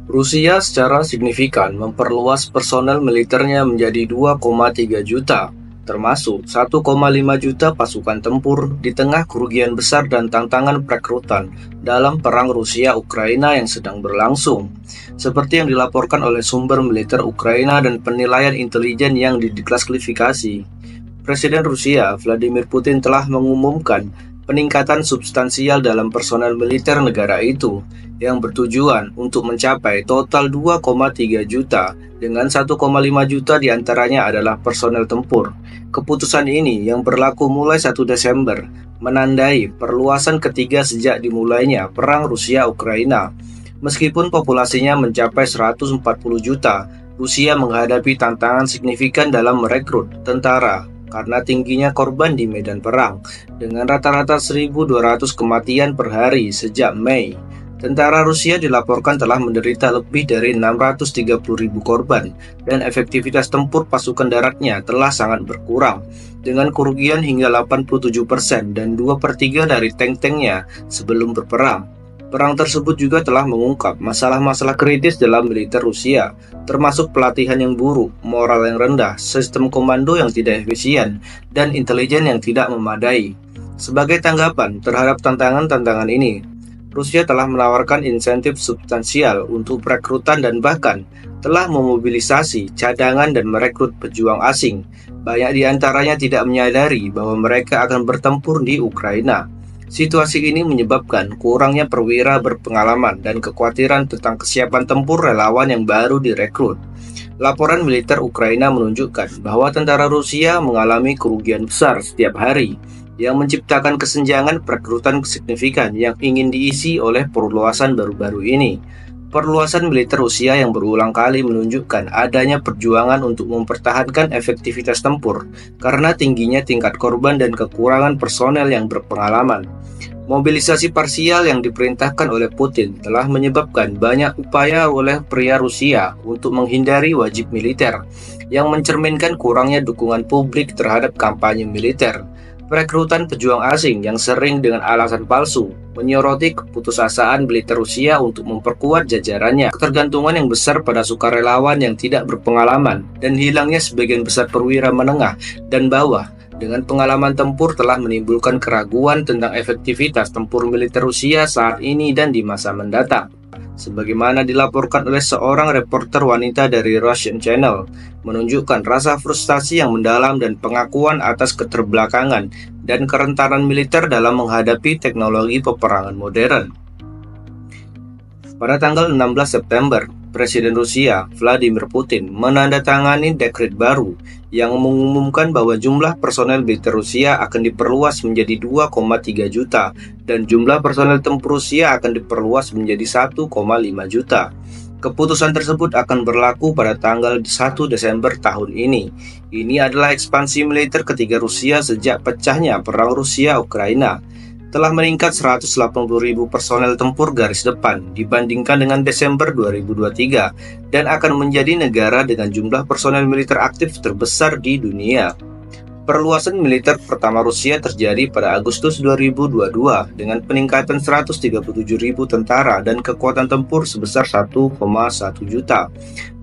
Rusia secara signifikan memperluas personel militernya menjadi 2,3 juta, termasuk 1,5 juta pasukan tempur di tengah kerugian besar dan tantangan perekrutan dalam perang Rusia-Ukraina yang sedang berlangsung. Seperti yang dilaporkan oleh sumber militer Ukraina dan penilaian intelijen yang dideklasifikasi, Presiden Rusia Vladimir Putin telah mengumumkan peningkatan substansial dalam personel militer negara itu yang bertujuan untuk mencapai total 2,3 juta dengan 1,5 juta diantaranya adalah personel tempur. Keputusan ini yang berlaku mulai 1 Desember menandai perluasan ketiga sejak dimulainya perang Rusia-Ukraina. Meskipun populasinya mencapai 140 juta, Rusia menghadapi tantangan signifikan dalam merekrut tentara karena tingginya korban di medan perang, dengan rata-rata 1.200 kematian per hari sejak Mei. Tentara Rusia dilaporkan telah menderita lebih dari 630.000 korban, dan efektivitas tempur pasukan daratnya telah sangat berkurang, dengan kerugian hingga 87% dan 2/3 dari tank-tanknya sebelum berperang. Perang tersebut juga telah mengungkap masalah-masalah kritis dalam militer Rusia, termasuk pelatihan yang buruk, moral yang rendah, sistem komando yang tidak efisien, dan intelijen yang tidak memadai. Sebagai tanggapan terhadap tantangan-tantangan ini, Rusia telah menawarkan insentif substansial untuk perekrutan dan bahkan telah memobilisasi cadangan dan merekrut pejuang asing. Banyak di antaranya tidak menyadari bahwa mereka akan bertempur di Ukraina. Situasi ini menyebabkan kurangnya perwira berpengalaman dan kekhawatiran tentang kesiapan tempur relawan yang baru direkrut. Laporan militer Ukraina menunjukkan bahwa tentara Rusia mengalami kerugian besar setiap hari, yang menciptakan kesenjangan perekrutan signifikan yang ingin diisi oleh perluasan baru-baru ini. Perluasan militer Rusia yang berulang kali menunjukkan adanya perjuangan untuk mempertahankan efektivitas tempur karena tingginya tingkat korban dan kekurangan personel yang berpengalaman. Mobilisasi parsial yang diperintahkan oleh Putin telah menyebabkan banyak upaya oleh pria Rusia untuk menghindari wajib militer, yang mencerminkan kurangnya dukungan publik terhadap kampanye militer. Perekrutan pejuang asing yang sering dengan alasan palsu menyoroti keputusasaan militer Rusia untuk memperkuat jajarannya, ketergantungan yang besar pada sukarelawan yang tidak berpengalaman, dan hilangnya sebagian besar perwira menengah dan bawah dengan pengalaman tempur telah menimbulkan keraguan tentang efektivitas tempur militer Rusia saat ini dan di masa mendatang. Sebagaimana dilaporkan oleh seorang reporter wanita dari Russian Channel, menunjukkan rasa frustasi yang mendalam dan pengakuan atas keterbelakangan dan kerentanan militer dalam menghadapi teknologi peperangan modern. Pada tanggal 16 September, Presiden Rusia Vladimir Putin menandatangani dekret baru yang mengumumkan bahwa jumlah personel militer Rusia akan diperluas menjadi 2,3 juta dan jumlah personel tempur Rusia akan diperluas menjadi 1,5 juta. Keputusan tersebut akan berlaku pada tanggal 1 Desember tahun ini. Ini adalah ekspansi militer ketiga Rusia sejak pecahnya perang Rusia-Ukraina. Telah meningkat 180.000 personel tempur garis depan dibandingkan dengan Desember 2023 dan akan menjadi negara dengan jumlah personel militer aktif terbesar di dunia. Perluasan militer pertama Rusia terjadi pada Agustus 2022 dengan peningkatan 137.000 tentara dan kekuatan tempur sebesar 1,1 juta.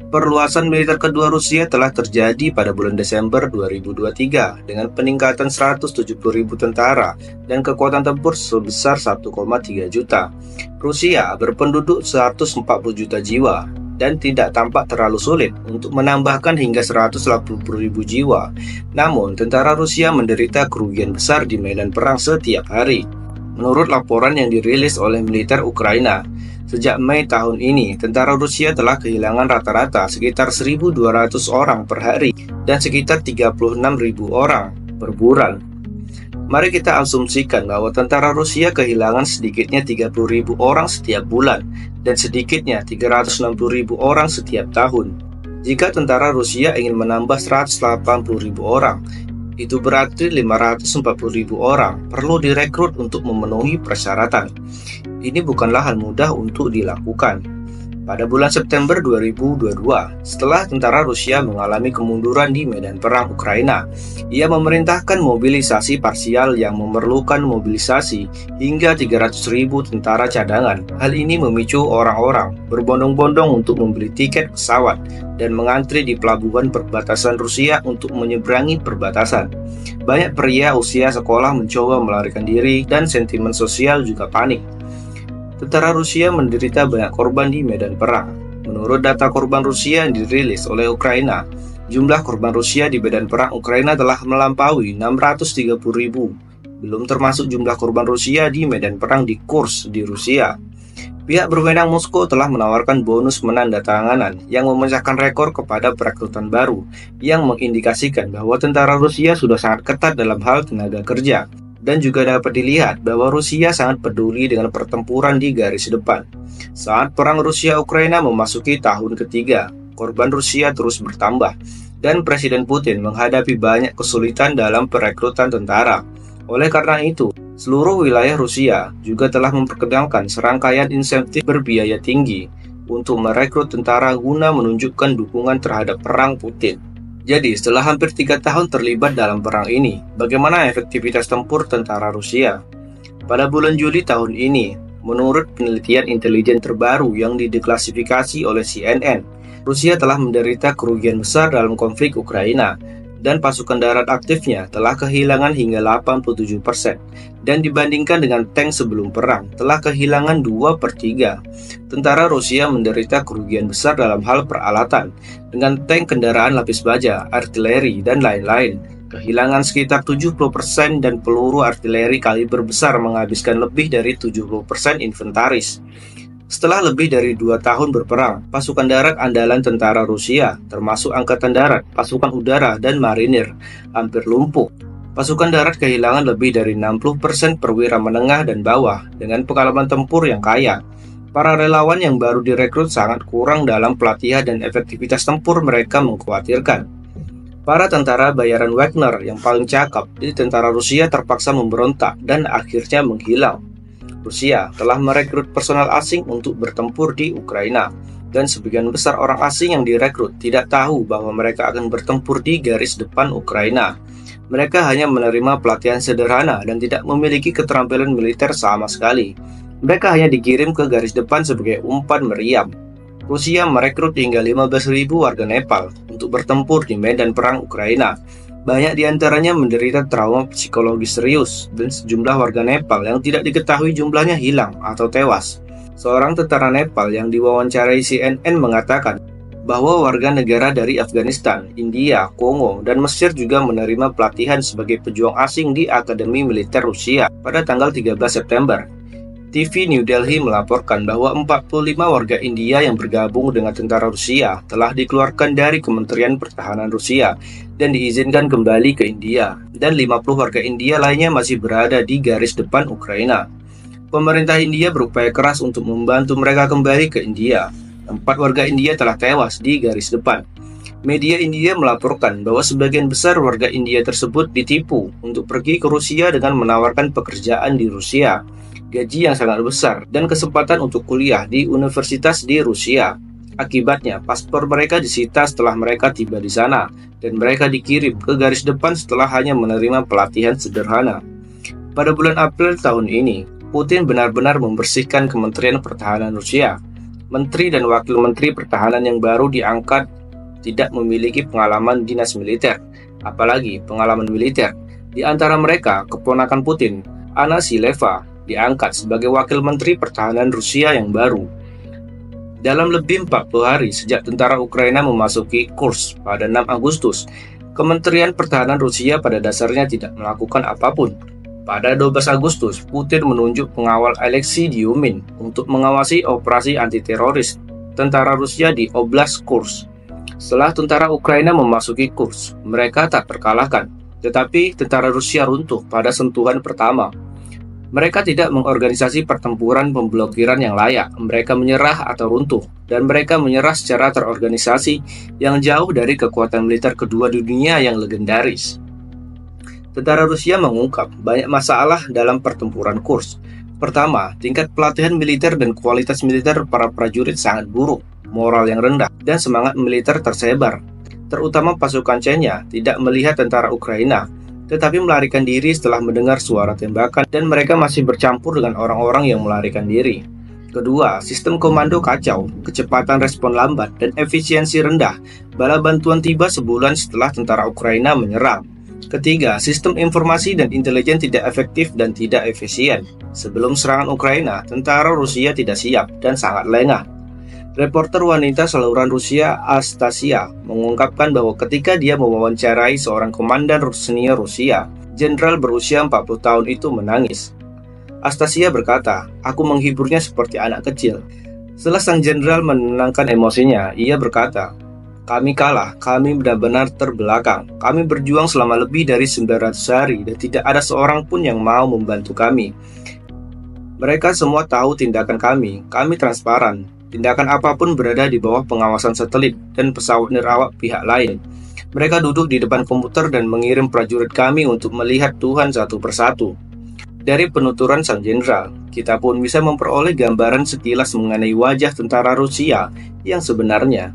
Perluasan militer kedua Rusia telah terjadi pada bulan Desember 2023 dengan peningkatan 170.000 tentara dan kekuatan tempur sebesar 1,3 juta. Rusia berpenduduk 140 juta jiwa dan tidak tampak terlalu sulit untuk menambahkan hingga 180.000 jiwa. Namun, tentara Rusia menderita kerugian besar di medan perang setiap hari. Menurut laporan yang dirilis oleh militer Ukraina, sejak Mei tahun ini, tentara Rusia telah kehilangan rata-rata sekitar 1.200 orang per hari dan sekitar 36.000 orang per bulan. Mari kita asumsikan bahwa tentara Rusia kehilangan sedikitnya 30.000 orang setiap bulan dan sedikitnya 360.000 orang setiap tahun. Jika tentara Rusia ingin menambah 180.000 orang, itu berarti 540.000 orang perlu direkrut untuk memenuhi persyaratan. Ini bukanlah hal mudah untuk dilakukan. Pada bulan September 2022, setelah tentara Rusia mengalami kemunduran di medan perang Ukraina, ia memerintahkan mobilisasi parsial yang memerlukan mobilisasi hingga 300.000 tentara cadangan. Hal ini memicu orang-orang berbondong-bondong untuk membeli tiket pesawat dan mengantri di pelabuhan perbatasan Rusia untuk menyeberangi perbatasan. Banyak pria usia sekolah mencoba melarikan diri dan sentimen sosial juga panik. Tentara Rusia menderita banyak korban di medan perang. Menurut data korban Rusia yang dirilis oleh Ukraina, jumlah korban Rusia di medan perang Ukraina telah melampaui 630.000, belum termasuk jumlah korban Rusia di medan perang di Kursk di Rusia. Pihak berwenang Moskow telah menawarkan bonus menandatanganan yang memecahkan rekor kepada perekrutan baru, yang mengindikasikan bahwa tentara Rusia sudah sangat ketat dalam hal tenaga kerja. Dan juga dapat dilihat bahwa Rusia sangat peduli dengan pertempuran di garis depan. Saat perang Rusia-Ukraina memasuki tahun ketiga, korban Rusia terus bertambah, dan Presiden Putin menghadapi banyak kesulitan dalam perekrutan tentara. Oleh karena itu, seluruh wilayah Rusia juga telah memperkenalkan serangkaian insentif berbiaya tinggi untuk merekrut tentara guna menunjukkan dukungan terhadap perang Putin. Jadi, setelah hampir 3 tahun terlibat dalam perang ini, bagaimana efektivitas tempur tentara Rusia? Pada bulan Juli tahun ini, menurut penelitian intelijen terbaru yang dideklasifikasi oleh CNN, Rusia telah menderita kerugian besar dalam konflik Ukraina, dan pasukan darat aktifnya telah kehilangan hingga 87%, dan dibandingkan dengan tank sebelum perang, telah kehilangan 2/3. Tentara Rusia menderita kerugian besar dalam hal peralatan, dengan tank, kendaraan lapis baja, artileri, dan lain-lain. Kehilangan sekitar 70% dan peluru artileri kaliber besar menghabiskan lebih dari 70% inventaris. Setelah lebih dari 2 tahun berperang, pasukan darat andalan tentara Rusia, termasuk angkatan darat, pasukan udara, dan marinir, hampir lumpuh. Pasukan darat kehilangan lebih dari 60% perwira menengah dan bawah dengan pengalaman tempur yang kaya. Para relawan yang baru direkrut sangat kurang dalam pelatihan dan efektivitas tempur mereka mengkhawatirkan. Para tentara bayaran Wagner yang paling cakap di tentara Rusia terpaksa memberontak dan akhirnya menghilang. Rusia telah merekrut personal asing untuk bertempur di Ukraina, dan sebagian besar orang asing yang direkrut tidak tahu bahwa mereka akan bertempur di garis depan Ukraina. Mereka hanya menerima pelatihan sederhana dan tidak memiliki keterampilan militer sama sekali. Mereka hanya dikirim ke garis depan sebagai umpan meriam. Rusia merekrut hingga 15.000 warga Nepal untuk bertempur di medan perang Ukraina. Banyak di antaranya menderita trauma psikologis serius, dan sejumlah warga Nepal yang tidak diketahui jumlahnya hilang atau tewas. Seorang tentara Nepal yang diwawancarai CNN mengatakan bahwa warga negara dari Afghanistan, India, Kongo, dan Mesir juga menerima pelatihan sebagai pejuang asing di Akademi Militer Rusia pada tanggal 13 September. TV New Delhi melaporkan bahwa 45 warga India yang bergabung dengan tentara Rusia telah dikeluarkan dari Kementerian Pertahanan Rusia dan diizinkan kembali ke India, dan 50 warga India lainnya masih berada di garis depan Ukraina. Pemerintah India berupaya keras untuk membantu mereka kembali ke India. 4 warga India telah tewas di garis depan. Media India melaporkan bahwa sebagian besar warga India tersebut ditipu untuk pergi ke Rusia dengan menawarkan pekerjaan di Rusia, gaji yang sangat besar, dan kesempatan untuk kuliah di universitas di Rusia. Akibatnya, paspor mereka disita setelah mereka tiba di sana, dan mereka dikirim ke garis depan setelah hanya menerima pelatihan sederhana. Pada bulan April tahun ini, Putin benar-benar membersihkan Kementerian Pertahanan Rusia. Menteri dan wakil menteri pertahanan yang baru diangkat tidak memiliki pengalaman dinas militer, apalagi pengalaman militer. Di antara mereka, keponakan Putin, Anna Sileva, diangkat sebagai wakil menteri pertahanan Rusia yang baru. Dalam lebih 40 hari sejak tentara Ukraina memasuki Kursk pada 6 Agustus, Kementerian Pertahanan Rusia pada dasarnya tidak melakukan apapun. Pada 12 Agustus, Putin menunjuk pengawal Alexei Dyumin untuk mengawasi operasi anti-teroris tentara Rusia di Oblast Kursk. Setelah tentara Ukraina memasuki Kursk, mereka tak terkalahkan, tetapi tentara Rusia runtuh pada sentuhan pertama. Mereka tidak mengorganisasi pertempuran pemblokiran yang layak, mereka menyerah atau runtuh, dan mereka menyerah secara terorganisasi yang jauh dari kekuatan militer kedua dunia yang legendaris. Tentara Rusia mengungkap banyak masalah dalam pertempuran Kursk. Pertama, tingkat pelatihan militer dan kualitas militer para prajurit sangat buruk, moral yang rendah, dan semangat militer tersebar. Terutama pasukan Chechnya tidak melihat tentara Ukraina, tetapi melarikan diri setelah mendengar suara tembakan dan mereka masih bercampur dengan orang-orang yang melarikan diri. Kedua, sistem komando kacau, kecepatan respon lambat, dan efisiensi rendah. Bala bantuan tiba sebulan setelah tentara Ukraina menyerang. Ketiga, sistem informasi dan intelijen tidak efektif dan tidak efisien. Sebelum serangan Ukraina, tentara Rusia tidak siap dan sangat lengah. Reporter wanita saluran Rusia Astasia mengungkapkan bahwa ketika dia mewawancarai seorang komandan senior Rusia, jenderal berusia 40 tahun itu menangis. Astasia berkata, "Aku menghiburnya seperti anak kecil." Setelah sang jenderal menenangkan emosinya, ia berkata, "Kami kalah, kami benar-benar terbelakang. Kami berjuang selama lebih dari 900 hari dan tidak ada seorang pun yang mau membantu kami. Mereka semua tahu tindakan kami transparan. Tindakan apapun berada di bawah pengawasan satelit dan pesawat nirawak pihak lain. Mereka duduk di depan komputer dan mengirim prajurit kami untuk melihat Tuhan satu persatu." Dari penuturan sang jenderal, kita pun bisa memperoleh gambaran sekilas mengenai wajah tentara Rusia yang sebenarnya.